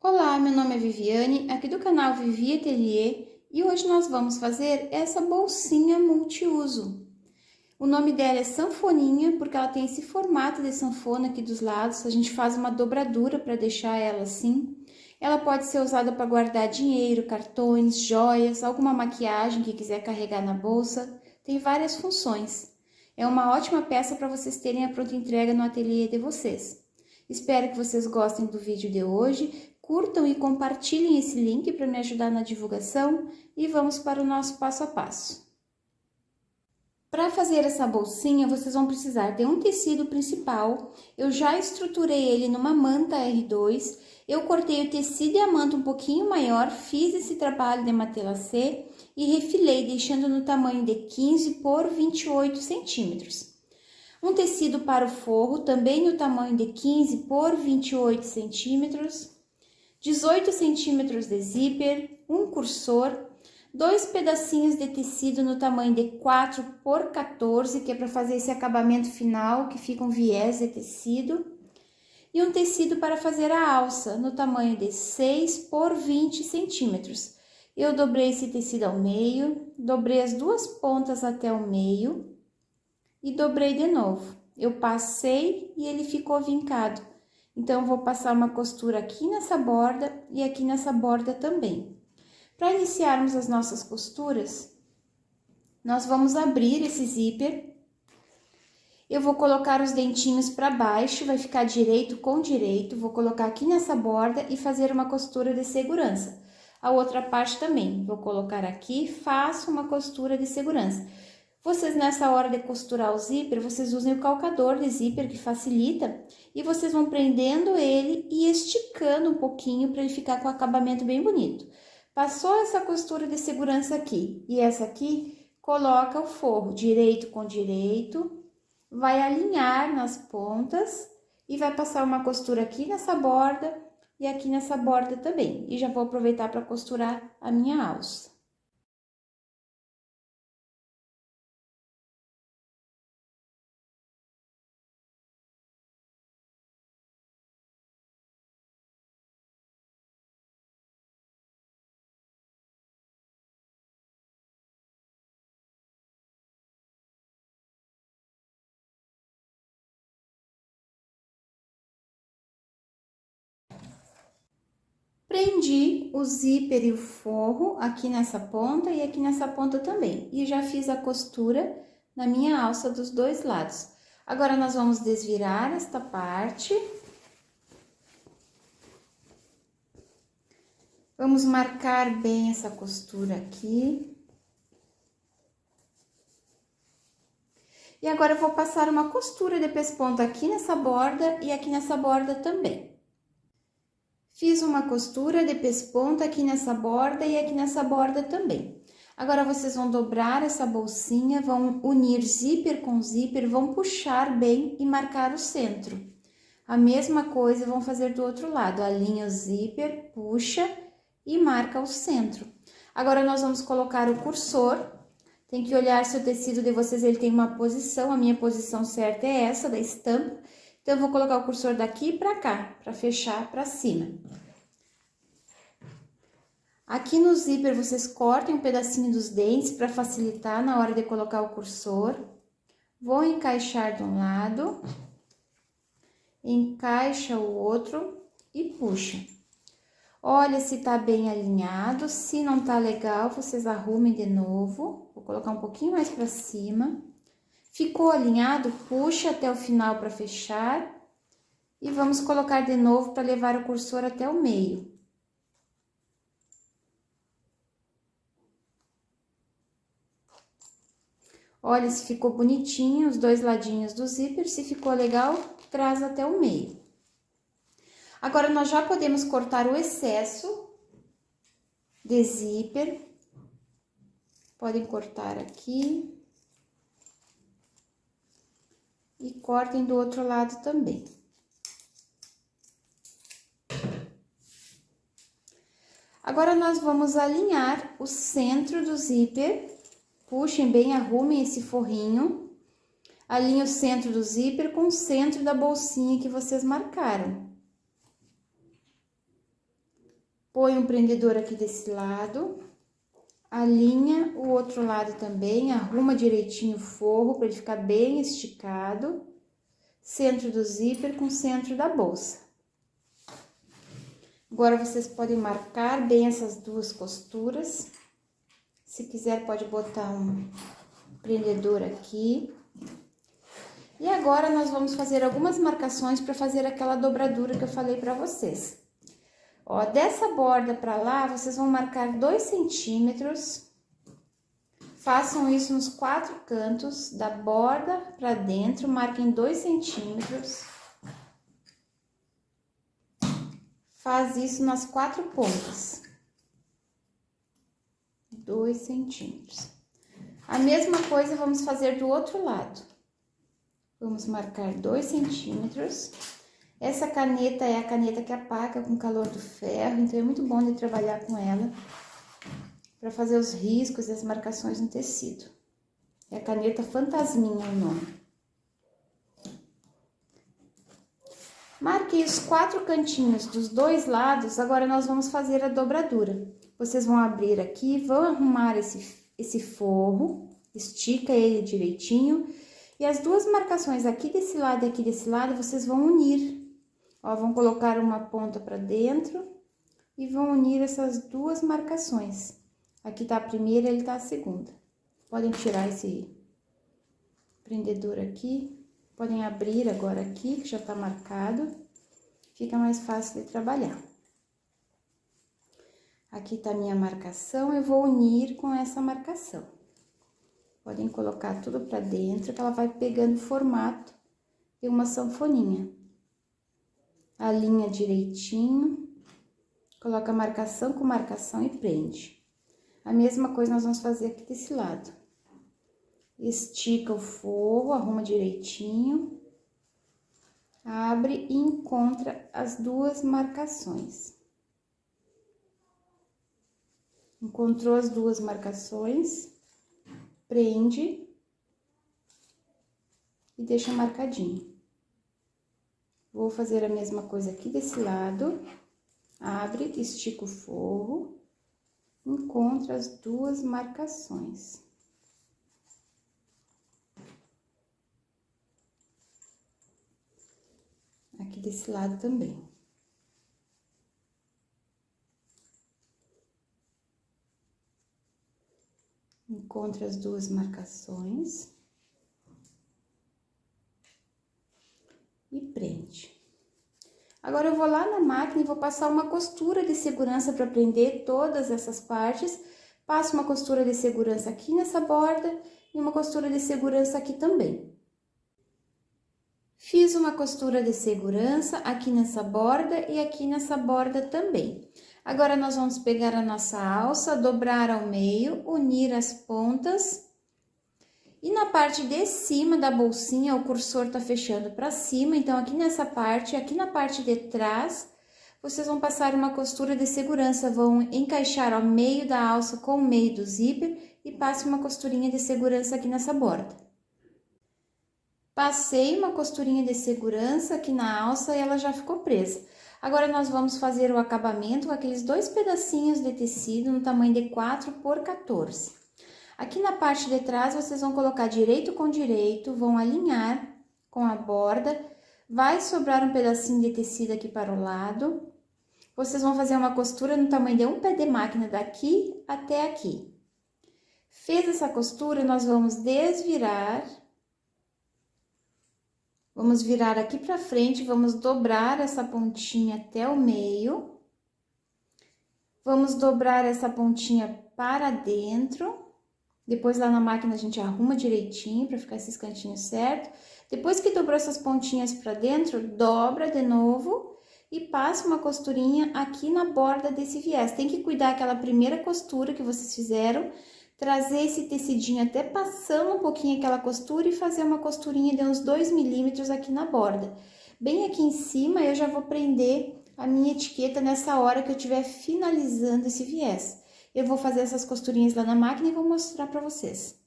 Olá, meu nome é Viviane, aqui do canal Vivi Atelier, e hoje nós vamos fazer essa bolsinha multiuso. O nome dela é sanfoninha porque ela tem esse formato de sanfona aqui dos lados, a gente faz uma dobradura para deixar ela assim. Ela pode ser usada para guardar dinheiro, cartões, joias, alguma maquiagem que quiser carregar na bolsa, tem várias funções. É uma ótima peça para vocês terem a pronta entrega no ateliê de vocês. Espero que vocês gostem do vídeo de hoje, curtam e compartilhem esse link para me ajudar na divulgação e vamos para o nosso passo a passo. Para fazer essa bolsinha, vocês vão precisar de um tecido principal. Eu já estruturei ele numa manta R2. Eu cortei o tecido e a manta um pouquinho maior, fiz esse trabalho de matelassé e refilei, deixando no tamanho de 15 por 28 centímetros. Um tecido para o forro, também no tamanho de 15 por 28 centímetros. 18 centímetros de zíper, um cursor, 2 pedacinhos de tecido no tamanho de 4 por 14, que é para fazer esse acabamento final, que fica um viés de tecido, e um tecido para fazer a alça, no tamanho de 6 por 20 centímetros. Eu dobrei esse tecido ao meio, dobrei as duas pontas até o meio e dobrei de novo. Eu passei e ele ficou vincado. Então, eu vou passar uma costura aqui nessa borda e aqui nessa borda também. Para iniciarmos as nossas costuras, nós vamos abrir esse zíper. Eu vou colocar os dentinhos para baixo, vai ficar direito com direito. Vou colocar aqui nessa borda e fazer uma costura de segurança. A outra parte também, vou colocar aqui, faço uma costura de segurança. Vocês, nessa hora de costurar o zíper, vocês usem o calcador de zíper, que facilita, e vocês vão prendendo ele e esticando um pouquinho para ele ficar com o acabamento bem bonito. Passou essa costura de segurança aqui e essa aqui, coloca o forro direito com direito, vai alinhar nas pontas e vai passar uma costura aqui nessa borda e aqui nessa borda também. E já vou aproveitar para costurar a minha alça. Prendi o zíper e o forro aqui nessa ponta e aqui nessa ponta também. E já fiz a costura na minha alça dos dois lados. Agora, nós vamos desvirar esta parte. Vamos marcar bem essa costura aqui. E agora, eu vou passar uma costura de pesponta aqui nessa borda e aqui nessa borda também. Fiz uma costura de pesponta aqui nessa borda e aqui nessa borda também. Agora, vocês vão dobrar essa bolsinha, vão unir zíper com zíper, vão puxar bem e marcar o centro. A mesma coisa vão fazer do outro lado, alinha o zíper, puxa e marca o centro. Agora, nós vamos colocar o cursor. Tem que olhar se o tecido de vocês ele tem uma posição, a minha posição certa é essa, da estampa. Então, eu vou colocar o cursor daqui para cá, para fechar para cima. Aqui no zíper, vocês cortem um pedacinho dos dentes para facilitar na hora de colocar o cursor. Vou encaixar de um lado, encaixa o outro e puxa. Olha se tá bem alinhado, se não tá legal, vocês arrumem de novo. Vou colocar um pouquinho mais para cima. Ficou alinhado, puxa até o final para fechar. E vamos colocar de novo para levar o cursor até o meio. Olha se ficou bonitinho os dois ladinhos do zíper, se ficou legal, traz até o meio. Agora, nós já podemos cortar o excesso de zíper. Podem cortar aqui. E cortem do outro lado também. Agora, nós vamos alinhar o centro do zíper. Puxem bem, arrumem esse forrinho. Alinhe o centro do zíper com o centro da bolsinha que vocês marcaram. Põe um prendedor aqui desse lado, alinha o outro lado também, arruma direitinho o forro para ele ficar bem esticado, centro do zíper com o centro da bolsa. Agora, vocês podem marcar bem essas duas costuras. Se quiser, pode botar um prendedor aqui. E agora, nós vamos fazer algumas marcações para fazer aquela dobradura que eu falei para vocês. Ó, dessa borda para lá, vocês vão marcar 2 centímetros. Façam isso nos 4 cantos da borda para dentro, marquem 2 centímetros. Faz isso nas 4 pontas. 2 centímetros. A mesma coisa vamos fazer do outro lado. Vamos marcar 2 centímetros. Essa caneta é a caneta que apaga com o calor do ferro, então é muito bom de trabalhar com ela para fazer os riscos e as marcações no tecido. É a caneta Fantasminha o nome. Marquei os 4 cantinhos dos 2 lados, agora nós vamos fazer a dobradura. Vocês vão abrir aqui, vão arrumar esse forro, estica ele direitinho, e as duas marcações aqui desse lado e aqui desse lado, vocês vão unir. Ó, vão colocar uma ponta para dentro e vão unir essas duas marcações. Aqui tá a primeira, ele tá a segunda. Podem tirar esse prendedor aqui. Podem abrir agora aqui, que já tá marcado. Fica mais fácil de trabalhar. Aqui tá a minha marcação, eu vou unir com essa marcação. Podem colocar tudo pra dentro, que ela vai pegando formato de uma sanfoninha. Alinha direitinho, coloca marcação com marcação e prende. A mesma coisa nós vamos fazer aqui desse lado. Estica o forro, arruma direitinho, abre e encontra as duas marcações. Encontrou as duas marcações, prende e deixa marcadinho. Vou fazer a mesma coisa aqui desse lado, abre, estica o forro, encontra as duas marcações. Aqui desse lado também. Encontra as duas marcações. E prende. Agora, eu vou lá na máquina e vou passar uma costura de segurança para prender todas essas partes. Passo uma costura de segurança aqui nessa borda e uma costura de segurança aqui também. Fiz uma costura de segurança aqui nessa borda e aqui nessa borda também. Agora, nós vamos pegar a nossa alça, dobrar ao meio, unir as pontas. E na parte de cima da bolsinha, o cursor tá fechando para cima, então aqui nessa parte, aqui na parte de trás, vocês vão passar uma costura de segurança, vão encaixar ao meio da alça com o meio do zíper e passe uma costurinha de segurança aqui nessa borda. Passei uma costurinha de segurança aqui na alça e ela já ficou presa. Agora, nós vamos fazer o acabamento com aqueles 2 pedacinhos de tecido no tamanho de 4 por 14. Aqui na parte de trás, vocês vão colocar direito com direito, vão alinhar com a borda, vai sobrar um pedacinho de tecido aqui para o lado. Vocês vão fazer uma costura no tamanho de um pé de máquina daqui até aqui. Fez essa costura, nós vamos desvirar. Vamos virar aqui para frente, vamos dobrar essa pontinha até o meio. Vamos dobrar essa pontinha para dentro. Depois, lá na máquina, a gente arruma direitinho para ficar esses cantinhos certos. Depois que dobrou essas pontinhas para dentro, dobra de novo e passa uma costurinha aqui na borda desse viés. Tem que cuidar aquela primeira costura que vocês fizeram, trazer esse tecidinho até passando um pouquinho aquela costura e fazer uma costurinha de uns 2 milímetros aqui na borda. Bem aqui em cima, eu já vou prender a minha etiqueta nessa hora que eu estiver finalizando esse viés. Eu vou fazer essas costurinhas lá na máquina e vou mostrar para vocês.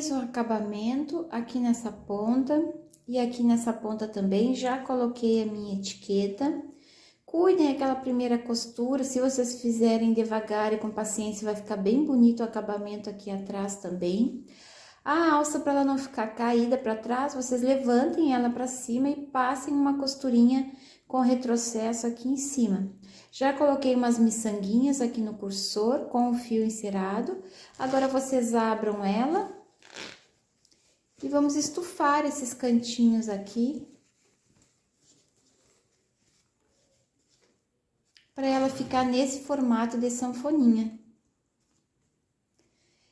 Fiz o acabamento aqui nessa ponta e aqui nessa ponta também, já coloquei a minha etiqueta. Cuidem aquela primeira costura, se vocês fizerem devagar e com paciência, vai ficar bem bonito o acabamento aqui atrás também. A alça, para ela não ficar caída para trás, vocês levantem ela para cima e passem uma costurinha com retrocesso aqui em cima. Já coloquei umas miçanguinhas aqui no cursor com o fio encerado. Agora, vocês abram ela e vamos estufar esses cantinhos aqui, para ela ficar nesse formato de sanfoninha.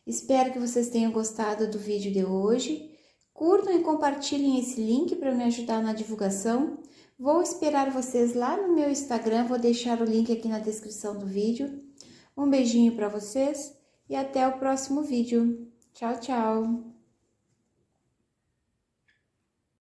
Espero que vocês tenham gostado do vídeo de hoje. Curtam e compartilhem esse link para me ajudar na divulgação. Vou esperar vocês lá no meu Instagram, vou deixar o link aqui na descrição do vídeo. Um beijinho para vocês e até o próximo vídeo. Tchau, tchau!